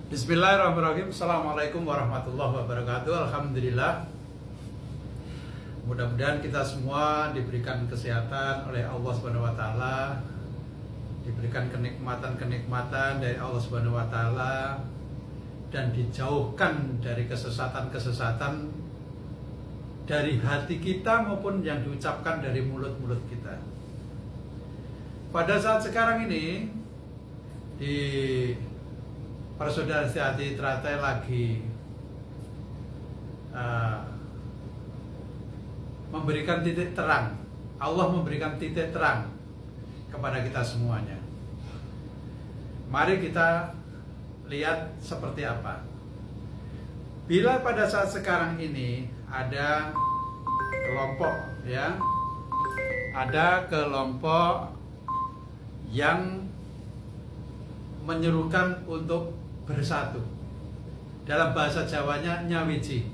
Bismillahirrahmanirrahim. Assalamualaikum warahmatullahi wabarakatuh. Alhamdulillah. Mudah-mudahan kita semua diberikan kesehatan oleh Allah Subhanahu wa taala, diberikan kenikmatan-kenikmatan dari Allah Subhanahu wa taala, dan dijauhkan dari kesesatan-kesesatan dari hati kita maupun yang diucapkan dari mulut-mulut kita. Pada saat sekarang ini di Persaudaraan Sehati Teratai lagi memberikan titik terang. Allah memberikan titik terang kepada kita semuanya. Mari kita lihat seperti apa. Bila pada saat sekarang ini ada kelompok ada kelompok yang menyerukan untuk bersatu, dalam bahasa Jawanya nyawiji.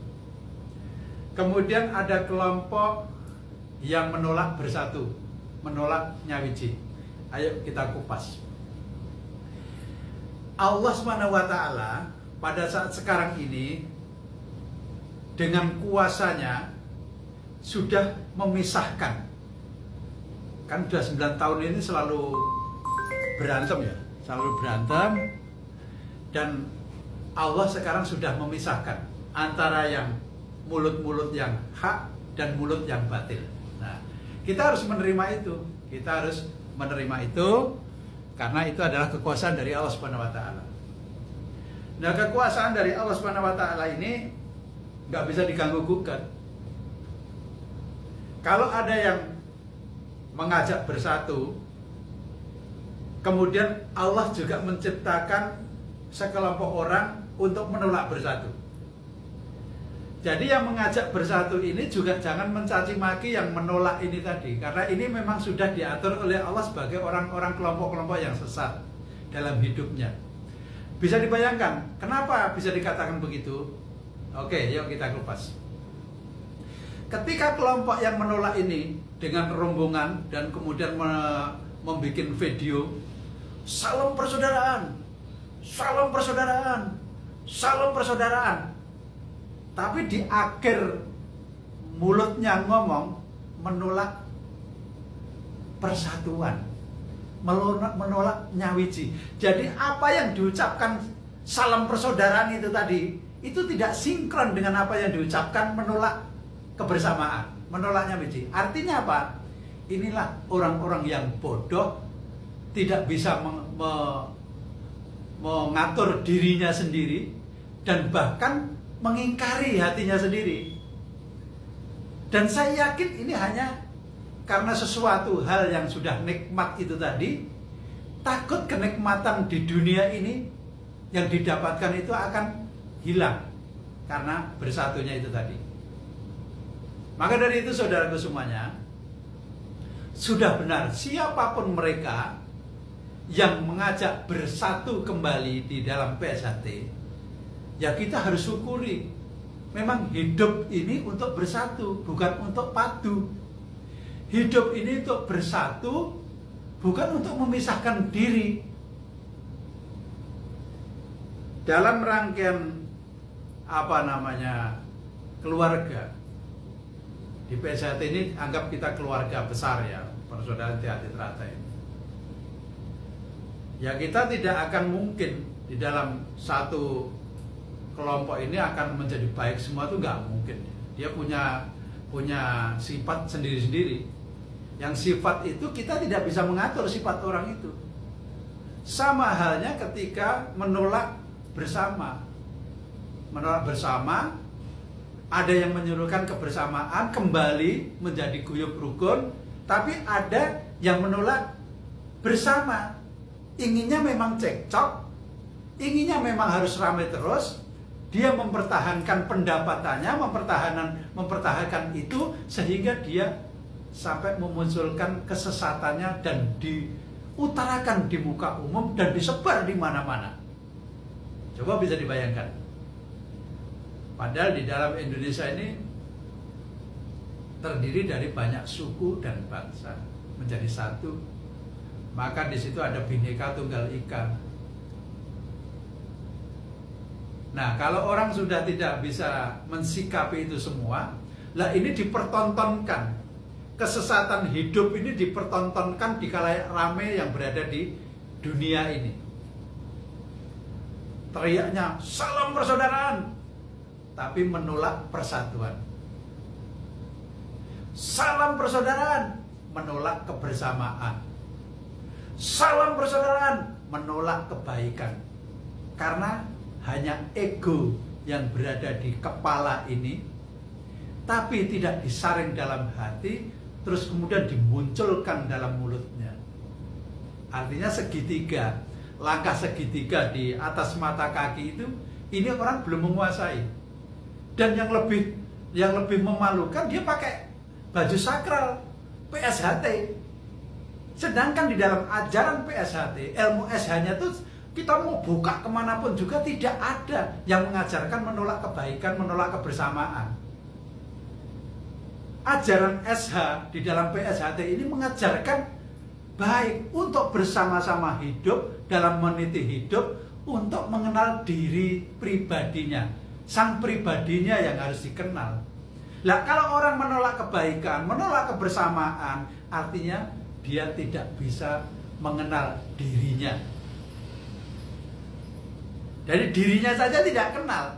Kemudian ada kelompok yang menolak bersatu, menolak nyawiji. Ayo kita kupas. Allah SWT pada saat sekarang ini dengan kuasanya sudah memisahkan. Kan sudah 9 tahun ini selalu berantem ya, selalu berantem. Dan Allah sekarang sudah memisahkan antara yang mulut-mulut yang hak dan mulut yang batil. Nah, kita harus menerima itu. Kita harus menerima itu karena itu adalah kekuasaan dari Allah Subhanahu wa taala. Nah, kekuasaan dari Allah Subhanahu wa taala ini nggak bisa diganggu gugat. Kalau ada yang mengajak bersatu, kemudian Allah juga menciptakan sekelompok orang untuk menolak bersatu. Jadi yang mengajak bersatu ini juga jangan mencaci maki yang menolak ini tadi, karena ini memang sudah diatur oleh Allah sebagai orang-orang kelompok-kelompok yang sesat dalam hidupnya. Bisa dibayangkan kenapa bisa dikatakan begitu? Oke, yuk kita kupas. Ketika kelompok yang menolak ini dengan rombongan dan kemudian membuat video salam persaudaraan, salam persaudaraan, salam persaudaraan. Tapi di akhir mulutnya ngomong menolak persatuan, menolak nyawiji. Jadi apa yang diucapkan salam persaudaraan itu tadi, itu tidak sinkron dengan apa yang diucapkan menolak kebersamaan, menolak nyawiji. Artinya apa? Inilah orang-orang yang bodoh, tidak bisa mengatur dirinya sendiri, dan bahkan mengingkari hatinya sendiri. Dan saya yakin ini hanya karena sesuatu hal yang sudah nikmat itu tadi, takut kenikmatan di dunia ini yang didapatkan itu akan hilang karena bersatunya itu tadi. Maka dari itu saudaraku semuanya, sudah benar siapapun mereka yang mengajak bersatu kembali di dalam PSHT, ya kita harus syukuri. Memang hidup ini untuk bersatu, bukan untuk padu. Hidup ini untuk bersatu, bukan untuk memisahkan diri. Dalam rangkaian keluarga, di PSHT ini anggap kita keluarga besar ya, Persaudaraan Sehati Teratai. Ya kita tidak akan mungkin di dalam satu kelompok ini akan menjadi baik semua, itu nggak mungkin. Dia punya sifat sendiri-sendiri. Yang sifat itu kita tidak bisa mengatur sifat orang itu. Sama halnya ketika menolak bersama. Menolak bersama, ada yang menyuruhkan kebersamaan kembali menjadi guyub rukun, tapi ada yang menolak bersama. Inginnya memang cekcok, inginnya memang harus ramai terus. Dia mempertahankan pendapatannya, mempertahankan itu sehingga dia sampai memunculkan kesesatannya dan diutarakan di muka umum dan disebar di mana-mana. Coba bisa dibayangkan. Padahal di dalam Indonesia ini terdiri dari banyak suku dan bangsa menjadi satu. Maka di situ ada Bhinneka Tunggal Ika. Nah, kalau orang sudah tidak bisa mensikapi itu semua, lah ini dipertontonkan. Kesesatan hidup ini dipertontonkan di khalayak rame yang berada di dunia ini. Teriaknya salam persaudaraan, tapi menolak persatuan. Salam persaudaraan, menolak kebersamaan. Salam persaudaraan, menolak kebaikan. Karena hanya ego yang berada di kepala ini, tapi tidak disaring dalam hati, terus kemudian dimunculkan dalam mulutnya. Artinya segitiga, langkah segitiga di atas mata kaki itu, ini orang belum menguasai. Dan yang lebih memalukan, dia pakai baju sakral PSHT. Sedangkan di dalam ajaran PSHT, ilmu SH-nya tuh kita mau buka kemanapun juga tidak ada yang mengajarkan menolak kebaikan, menolak kebersamaan. Ajaran SH di dalam PSHT ini mengajarkan baik untuk bersama-sama hidup, dalam meniti hidup, untuk mengenal diri pribadinya, sang pribadinya yang harus dikenal. Lah kalau orang menolak kebaikan, menolak kebersamaan, artinya dia tidak bisa mengenal dirinya. Dari dirinya saja tidak kenal,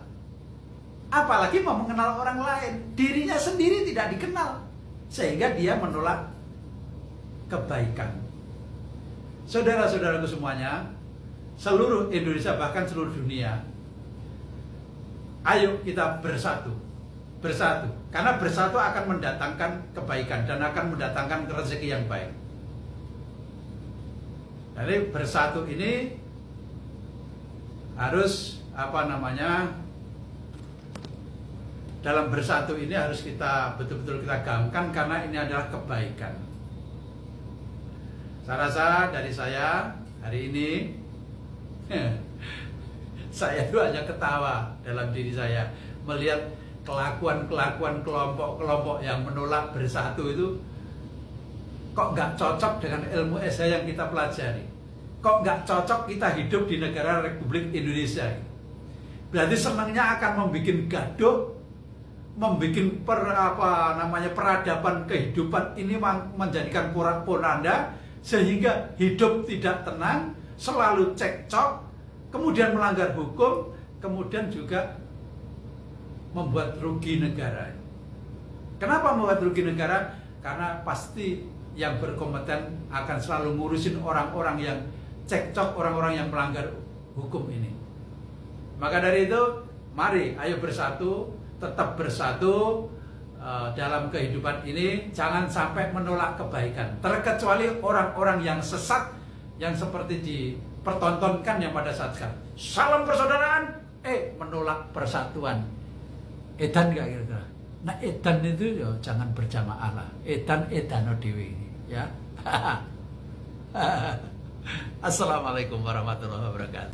apalagi mau mengenal orang lain. Dirinya sendiri tidak dikenal, sehingga dia menolak kebaikan. Saudara-saudaraku semuanya, seluruh Indonesia, bahkan seluruh dunia, ayo kita bersatu. Bersatu, karena bersatu akan mendatangkan kebaikan dan akan mendatangkan rezeki yang baik. Jadi bersatu ini harus dalam bersatu ini harus kita betul-betul kita gaungkan, karena ini adalah kebaikan. Saya rasa dari saya hari ini saya itu hanya ketawa dalam diri saya melihat kelakuan-kelakuan kelompok-kelompok yang menolak bersatu itu kok nggak cocok dengan ilmu SH yang kita pelajari. Kok nggak cocok kita hidup di negara Republik Indonesia. Berarti senangnya akan membuat gaduh, membuat peradaban kehidupan ini menjadikan porak-poranda, sehingga hidup tidak tenang, selalu cekcok, kemudian melanggar hukum, kemudian juga membuat rugi negara. Kenapa membuat rugi negara? Karena pasti yang berkompeten akan selalu ngurusin orang-orang yang cekcok, orang-orang yang melanggar hukum ini. Maka dari itu, mari ayo bersatu, tetap bersatu dalam kehidupan ini. Jangan sampai menolak kebaikan, terkecuali orang-orang yang sesat, yang seperti dipertontonkan yang pada saat sekarang. Salam persaudaraan, menolak persatuan. Edan gak kira-kira? Nah edan itu ya jangan berjamaah lah. Edano dewi ya. Assalamualaikum warahmatullahi wabarakatuh.